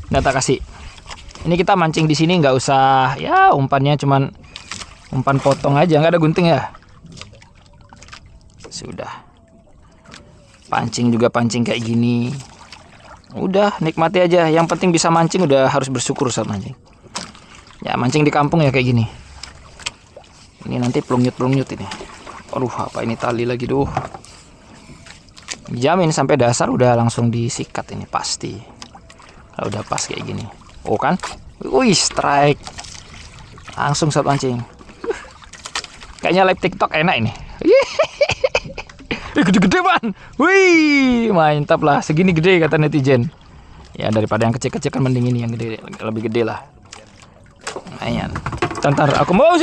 Nggak tak kasih. Ini kita mancing di sini nggak usah ya umpannya cuman umpan potong aja, nggak ada gunting ya. Sudah. Pancing juga pancing kayak gini. Udah nikmati aja. Yang penting bisa mancing udah harus bersyukur saat mancing. Ya mancing di kampung ya kayak gini. Ini nanti pelungyut ini. Aduh apa ini tali lagi duh. Jamin sampai dasar udah langsung disikat ini pasti. Kalau udah pas kayak gini. Oh kan? Wih strike. Langsung saat mancing. Kayaknya live TikTok enak ini. Gede-gede man. Wih mantap lah. Segini gede kata netizen. Ya daripada yang kecil-kecil kan mending ini yang gede, lebih gede lah. Lumayan. Ntar aku mau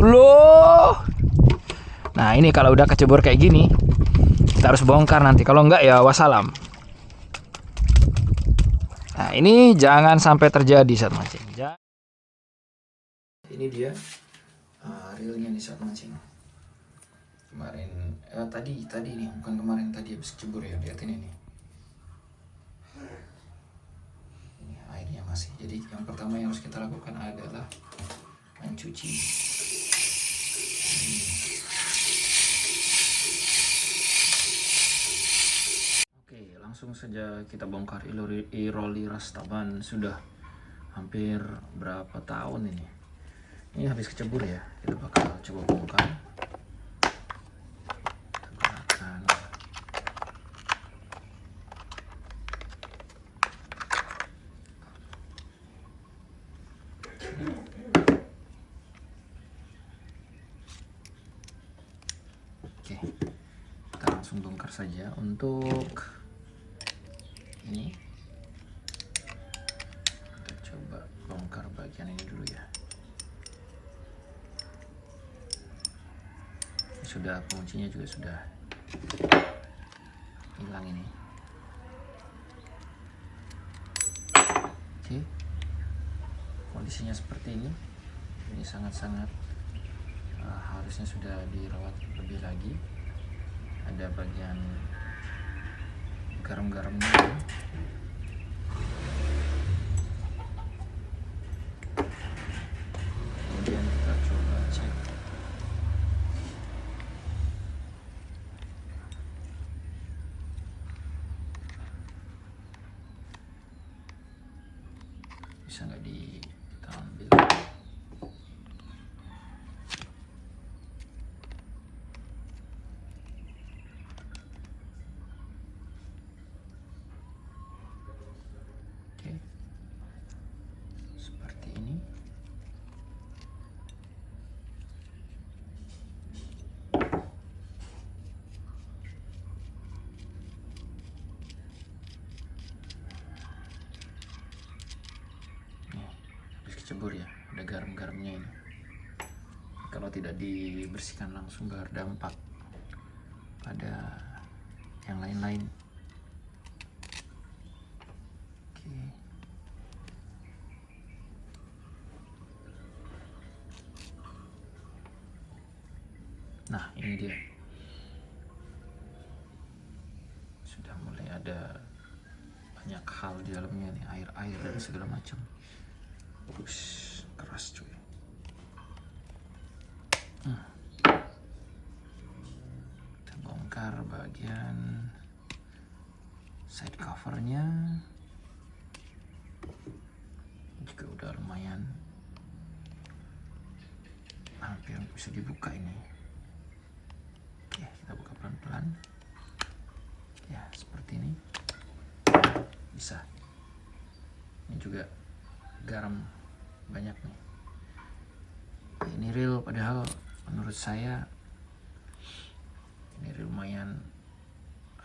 loh. Nah ini kalau udah kecebur kayak gini kita harus bongkar nanti. Kalau enggak ya wassalam. Nah ini jangan sampai terjadi saat mancing. Ini dia reelnya nih saat mancing. Kemarin tadi nih bukan kemarin, tadi habis kecebur ya, lihatin ini. Ini airnya masih. Jadi yang pertama yang harus kita lakukan adalah mencuci. Oke, langsung saja kita bongkar Iroli Rastaban. Sudah hampir berapa tahun ini. Ini habis kecebur ya. Kita bakal coba bongkar. Oke, kita langsung bongkar saja. Untuk ini kita coba bongkar bagian ini dulu ya. Ini sudah penguncinya juga sudah hilang ini. Oke, kondisinya seperti ini. Ini sangat-sangat harusnya sudah dirawat lebih lagi. Ada bagian garam-garamnya. Kemudian kita coba cek. Bisa nggak diambil? Oke, seperti ini. Kecebur ya, ada garam-garamnya ini. Kalau tidak dibersihkan langsung berdampak pada yang lain-lain. Oke. Nah ini dia, sudah mulai ada banyak hal di dalamnya nih, air-air dan segala macam. Keras cuy. Kita bongkar bagian side covernya. Juga udah lumayan, hampir bisa dibuka ini. Oke, kita buka pelan-pelan. Ya seperti ini. Bisa. Ini juga garam banyak nih. Ini reel padahal menurut saya ini reel lumayan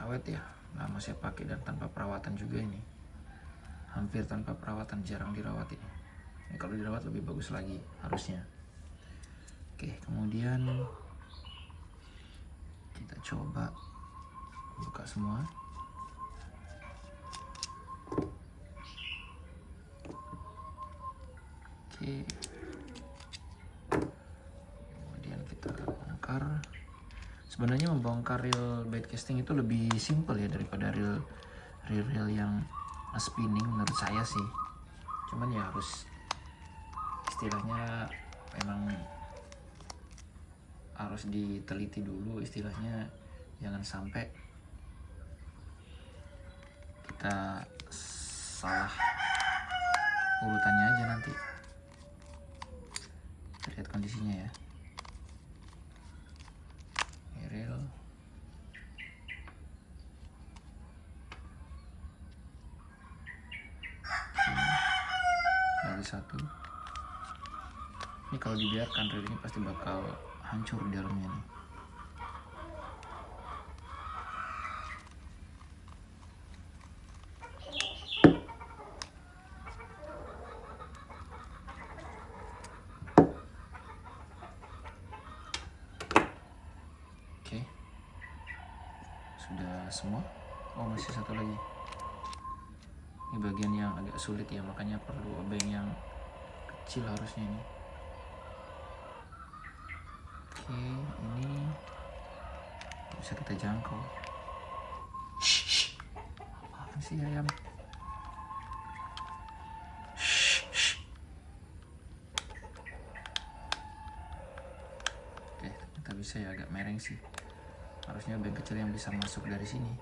awet ya, lama saya pakai dan tanpa perawatan juga ini. Hampir tanpa perawatan, jarang dirawat ini. Kalau dirawat lebih bagus lagi harusnya. Oke, kemudian kita coba buka semua. Oke. Kemudian kita bongkar. Sebenarnya membongkar reel bait casting itu lebih simpel ya daripada reel yang spinning menurut saya sih. Cuman ya harus istilahnya memang harus diteliti dulu, istilahnya jangan sampai kita salah urutannya aja nanti. Lihat kondisinya ya. Real lagi satu. Ini kalau dibiarkan reel ini pasti bakal hancur di dalamnya nih. Oke, sudah semua. Oh, masih satu lagi. Ini bagian yang agak sulit ya, makanya perlu obeng yang kecil harusnya ini. Oke, ini bisa kita jangkau. Apa sih ayam? Oke, kita bisa ya, agak mereng sih. Harusnya obeng kecil yang bisa masuk dari sini.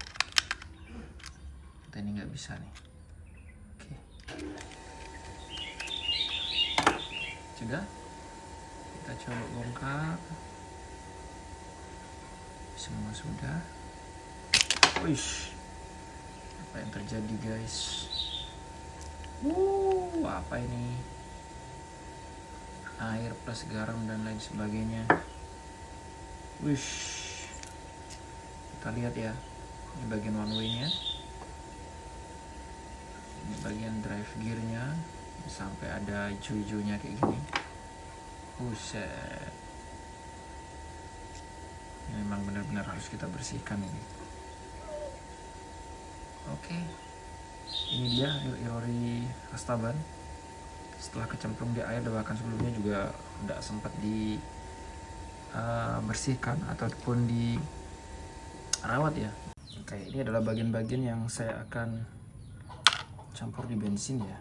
Kita ini nggak bisa nih. Oke, sudah. Kita coba bongkar. Semua sudah. Wish, apa yang terjadi guys? Apa ini? Air plus garam dan lain sebagainya. Wish, kita lihat ya. Ini bagian one way-nya. Ini bagian drive gear-nya. Sampai ada hijau-hijaunya kayak gini. Buset. Ini memang benar-benar harus kita bersihkan ini. Oke, ini dia Irori Rastaban. Setelah kecemplung di air, bahkan sebelumnya juga tidak sempat bersihkan ataupun dirawat ya. Oke, ini adalah bagian-bagian yang saya akan campur di bensin ya,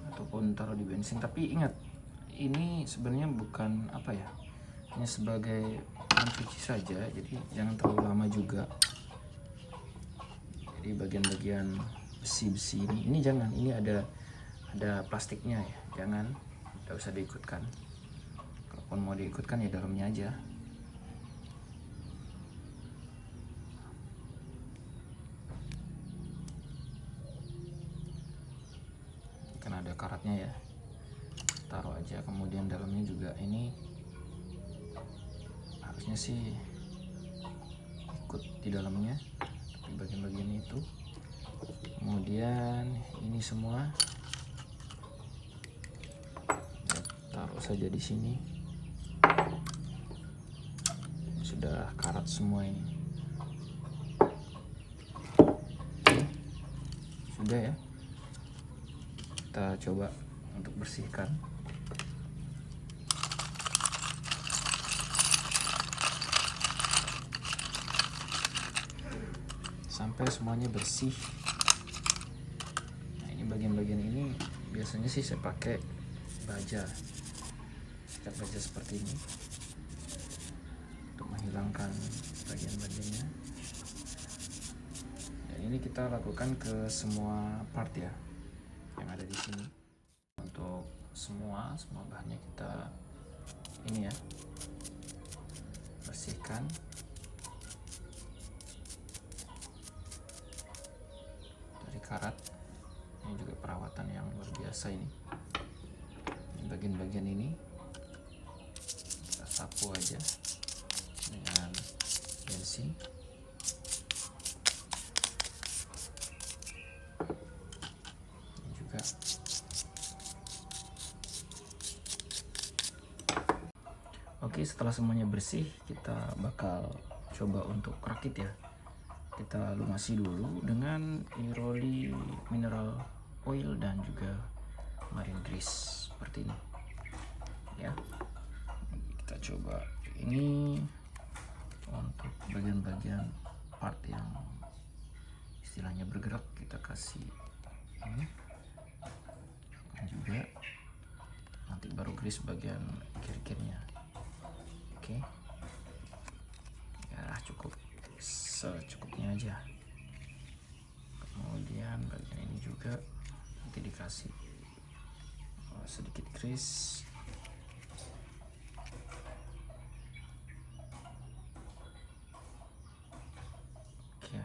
ataupun taruh di bensin. Tapi ingat, ini sebenarnya bukan apa ya, ini sebagai mencuci saja, jadi jangan terlalu lama juga. Jadi bagian-bagian besi-besi ini jangan, ini ada plastiknya ya, jangan, tidak usah diikutkan. Kalaupun mau diikutkan ya dalamnya aja. Kan ada karatnya ya, taruh aja. Kemudian dalamnya juga ini harusnya sih ikut di dalamnya, tapi bagian-bagian itu. Kemudian ini semua taruh saja di sini. Sudah karat semua ini. Oke, sudah ya. Kita coba untuk bersihkan. Sampai semuanya bersih. Nah, ini bagian-bagian ini biasanya sih saya pakai baja, sikat baja seperti ini untuk menghilangkan bagian-bagiannya. Dan ini kita lakukan ke semua part ya yang ada di sini. Untuk semua bahannya kita ini ya, bersihkan. Karat ini juga perawatan yang luar biasa ini. Bagian-bagian ini kita sapu aja dengan bensin. Ini juga. Oke, setelah semuanya bersih, kita bakal coba untuk rakit ya. Kita lumasi dulu dengan Irori mineral oil dan juga marine grease seperti ini ya. Kita coba ini untuk bagian-bagian part yang istilahnya bergerak, kita kasih ini dan juga nanti baru grease bagian kiri-kirinya. Oke. Ya cukup secukupnya aja. Kemudian bagian ini juga nanti dikasih sedikit grease. Oke,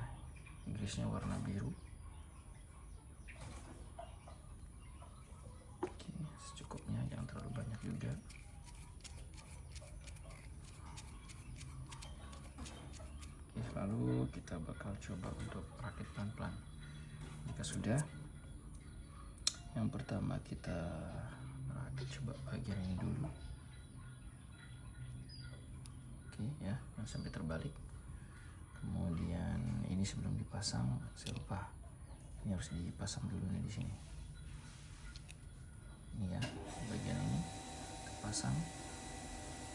grease-nya warna biru. Oke, secukupnya, jangan terlalu banyak juga. Oke, lalu kita bakal coba untuk rakit pelan-pelan. Jika sudah, yang pertama kita coba bagian ini dulu. Oke ya, jangan sampai terbalik. Kemudian ini sebelum dipasang saya lupa, ini harus dipasang dulu nih di sini. Ini ya, bagian ini terpasang.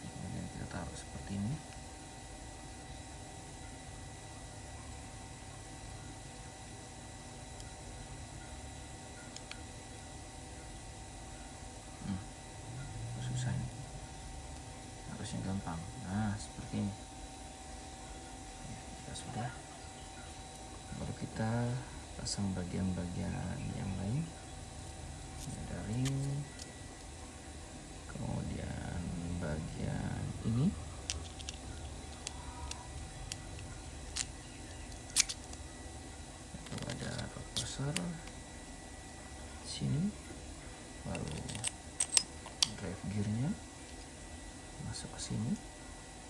Kemudian kita taruh seperti ini. Susah ini, harusnya gampang. Nah seperti ini. Jika sudah, baru kita pasang bagian-bagian yang lain. Ini ada ring, kemudian bagian ini, itu ada kompresor sini, baru drive gearnya masuk ke sini,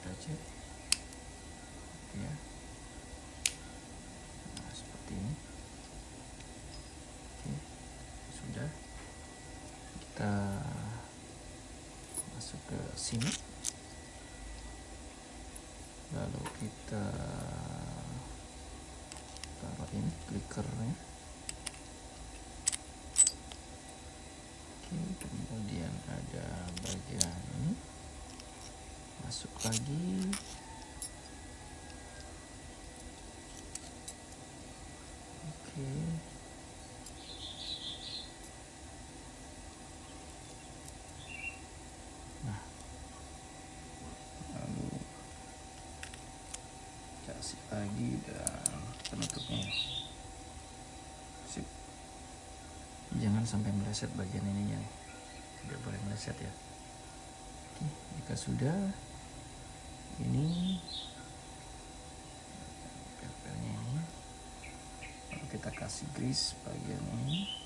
kita cek ya. Nah seperti ini. Oke, sudah, kita masuk ke sini, lalu kita taruh ini clickernya. Oke, kemudian ada bagian ini, masuk lagi. Oke, nah lalu kasih lagi dan penutupnya. Sip. Jangan sampai meleset bagian ininya nih, tidak boleh meleset ya. Oke, jika sudah, ini pempelnya ini, lalu kita kasih grease bagian ini.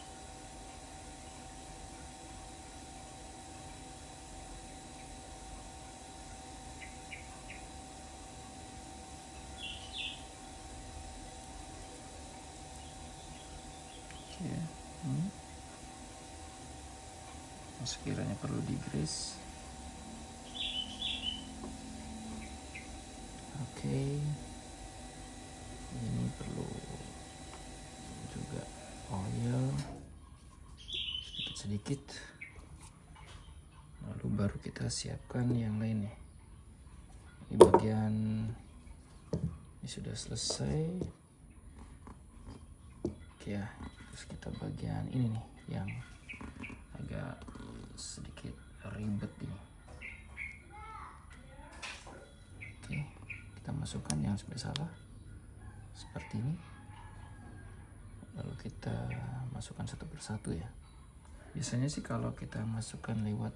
Oke, sekiranya perlu di grease. Oke, ini perlu juga oil sedikit, lalu baru kita siapkan yang lain nih. Ini bagian ini sudah selesai. Oke ya, terus kita bagian ini nih yang agak sedikit ribet ini. Oke, kita masukkan, yang sampai salah, seperti ini. Lalu kita masukkan satu persatu ya. Biasanya sih kalau kita masukkan lewat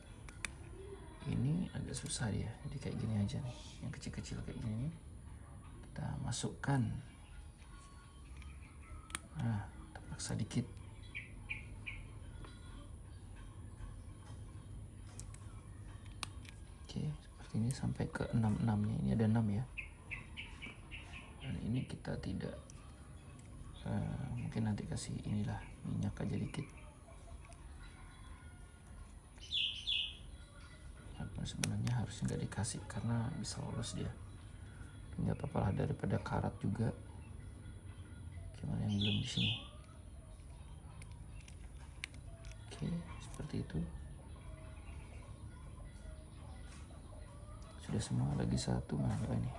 ini agak susah ya, jadi kayak gini aja nih, yang kecil-kecil kayak gini nih, kita masukkan. Nah, terpaksa dikit. Oke, seperti ini sampai ke 66-nya. Ini ada 6 ya. Dan ini kita tidak mungkin nanti kasih inilah minyak aja dikit. Sebenarnya harusnya nggak dikasih karena bisa lolos dia. Nggak apa-apa lah, daripada karat juga. Gimana yang belum di sini? Oke, seperti itu. Sudah semua, lagi satu, mana ini?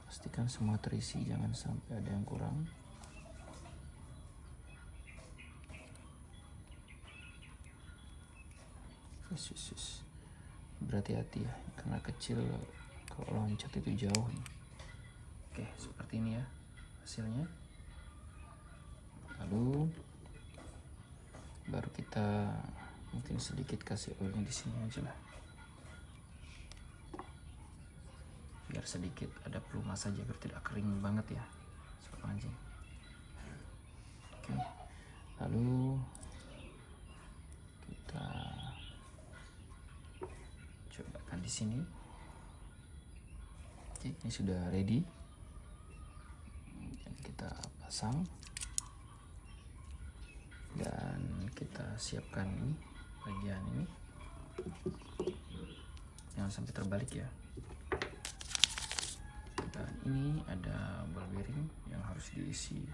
Pasti pastikan semua terisi, jangan sampai ada yang kurang. Yes. Berhati-hati ya, karena kecil kalau loncat itu jauh nih. Oke, seperti ini ya hasilnya. Lalu baru kita mungkin sedikit kasih oilnya di sini aja lah, biar sedikit ada pelumas saja, biar tidak kering banget ya sobat mancing. Oke, lalu kita cobakan di sini. Oke, ini sudah ready. Dan kita pasang dan kita siapkan ini bagian ini, jangan sampai terbalik ya. Dan ini ada ball bearing yang harus diisi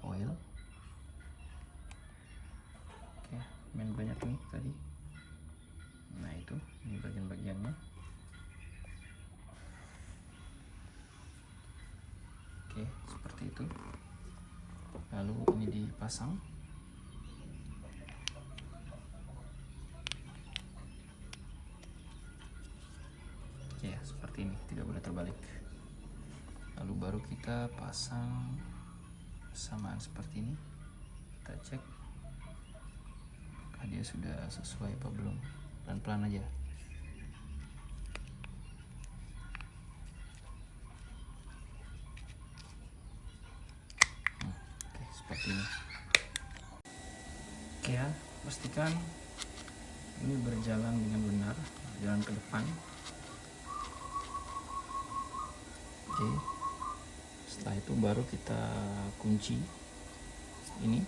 oil. Oke, main banyak nih tadi. Nah itu, ini bagian-bagiannya. Oke, seperti itu. Lalu ini dipasang. Ya, seperti ini, tidak boleh terbalik. Lalu baru kita pasang samaan seperti ini. Kita cek apakah dia sudah sesuai apa belum. Pelan-pelan aja. Oke, seperti ini. Oke ya, pastikan ini berjalan dengan benar, jalan ke depan. Oke, setelah itu baru kita kunci ini.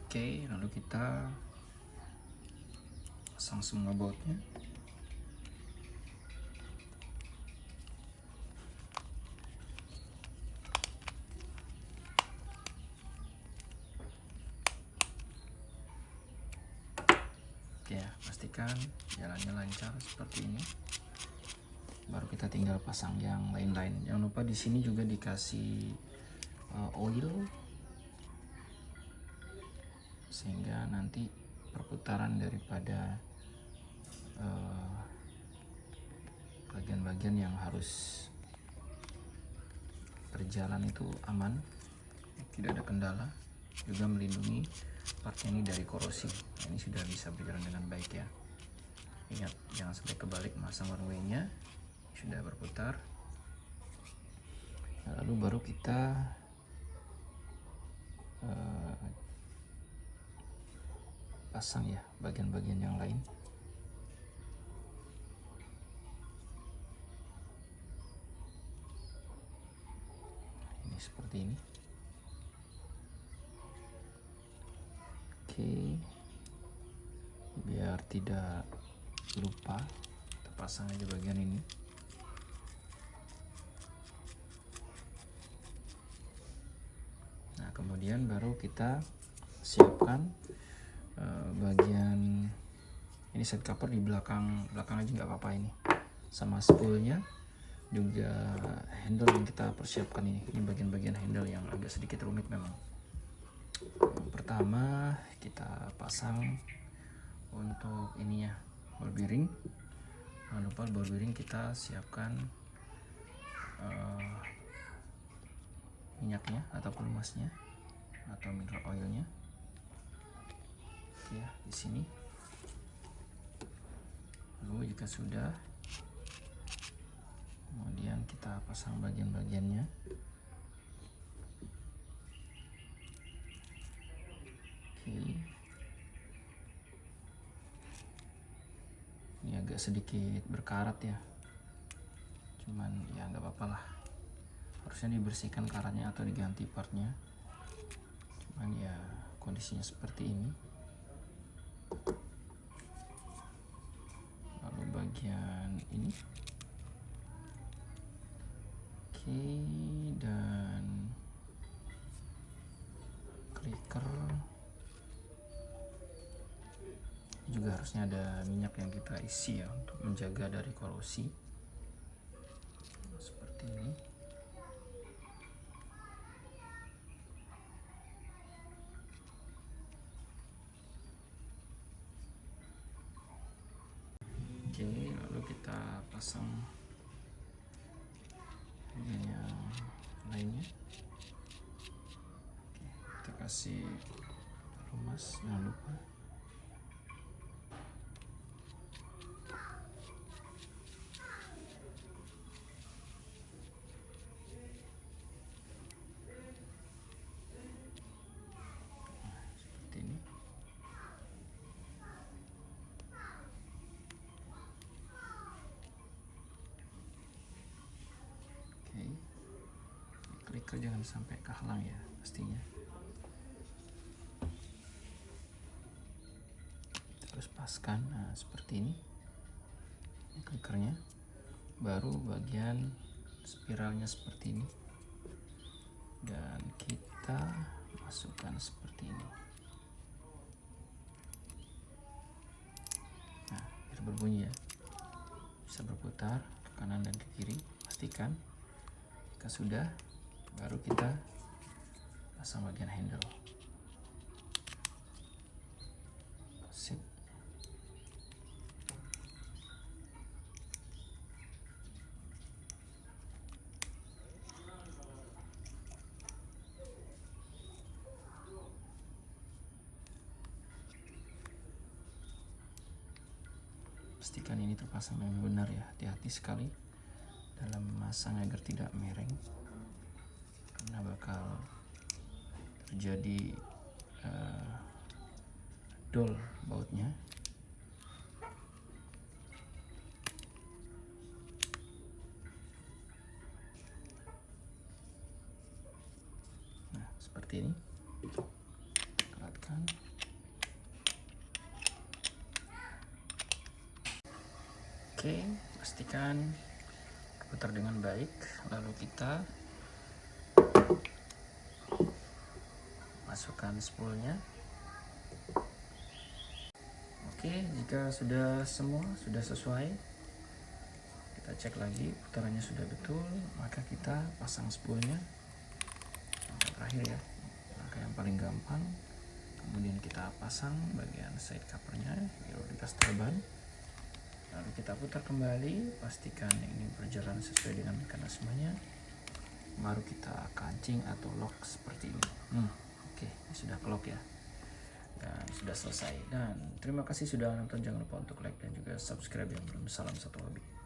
Oke, lalu kita pasang semua bautnya. Oke ya, pastikan jalannya lancar seperti ini. Baru kita tinggal pasang yang lain-lain. Jangan lupa di sini juga dikasih oil, sehingga nanti perputaran daripada bagian-bagian yang harus berjalan itu aman, tidak ada kendala, juga melindungi partnya ini dari korosi. Nah, ini sudah bisa berjalan dengan baik ya. Ingat, jangan sampai kebalik, masang one way-nya sudah berputar. Lalu baru kita pasang ya bagian-bagian yang lain. Ini seperti ini. Oke, biar tidak lupa kita pasang aja bagian ini. Nah, kemudian baru kita siapkan bagian ini, set cover di belakang aja nggak apa-apa ini, sama spoolnya juga, handle yang kita persiapkan ini bagian-bagian handle yang agak sedikit rumit memang. Pertama kita pasang untuk ininya ball bearing. Jangan lupa ball bearing kita siapkan minyaknya atau pelumasnya atau mineral oilnya. Oke ya, di sini. Lalu jika sudah, kemudian kita pasang bagian-bagiannya. Oke. Ini agak sedikit berkarat ya, cuman ya nggak apa-apa lah, harusnya dibersihkan karatnya atau diganti partnya, cuman ya kondisinya seperti ini. Lalu bagian ini, oke, dan clicker juga harusnya ada minyak yang kita isi ya untuk menjaga dari korosi. Seperti ini. Oke, lalu kita pasang bagian yang lainnya. Oke, kita kasih pelumas, jangan lupa. Clicker jangan sampai kehalang ya pastinya. Terus paskan, nah seperti ini clickernya. Baru bagian spiralnya seperti ini, dan kita masukkan seperti ini. Nah, biar berbunyi ya, bisa berputar ke kanan dan ke kiri. Pastikan jika sudah, baru kita pasang bagian handle. Sip. Pastikan ini terpasang dengan benar ya, hati-hati sekali dalam memasang agar tidak miring, karena bakal terjadi dol bautnya. Nah seperti ini, keratkan. Oke, pastikan putar dengan baik, lalu kita masukkan spoolnya. Oke, jika sudah semua sudah sesuai, kita cek lagi putarannya sudah betul, maka kita pasang spoolnya. Langkah terakhir ya, langkah yang paling gampang. Kemudian kita pasang bagian side covernya di kastel ban. Lalu kita putar kembali, pastikan ini berjalan sesuai dengan mekanismenya. Baru kita kancing atau lock seperti ini. Oke, ini sudah lock ya, dan sudah selesai. Dan terima kasih sudah nonton, jangan lupa untuk like dan juga subscribe yang belum. Salam satu hobi.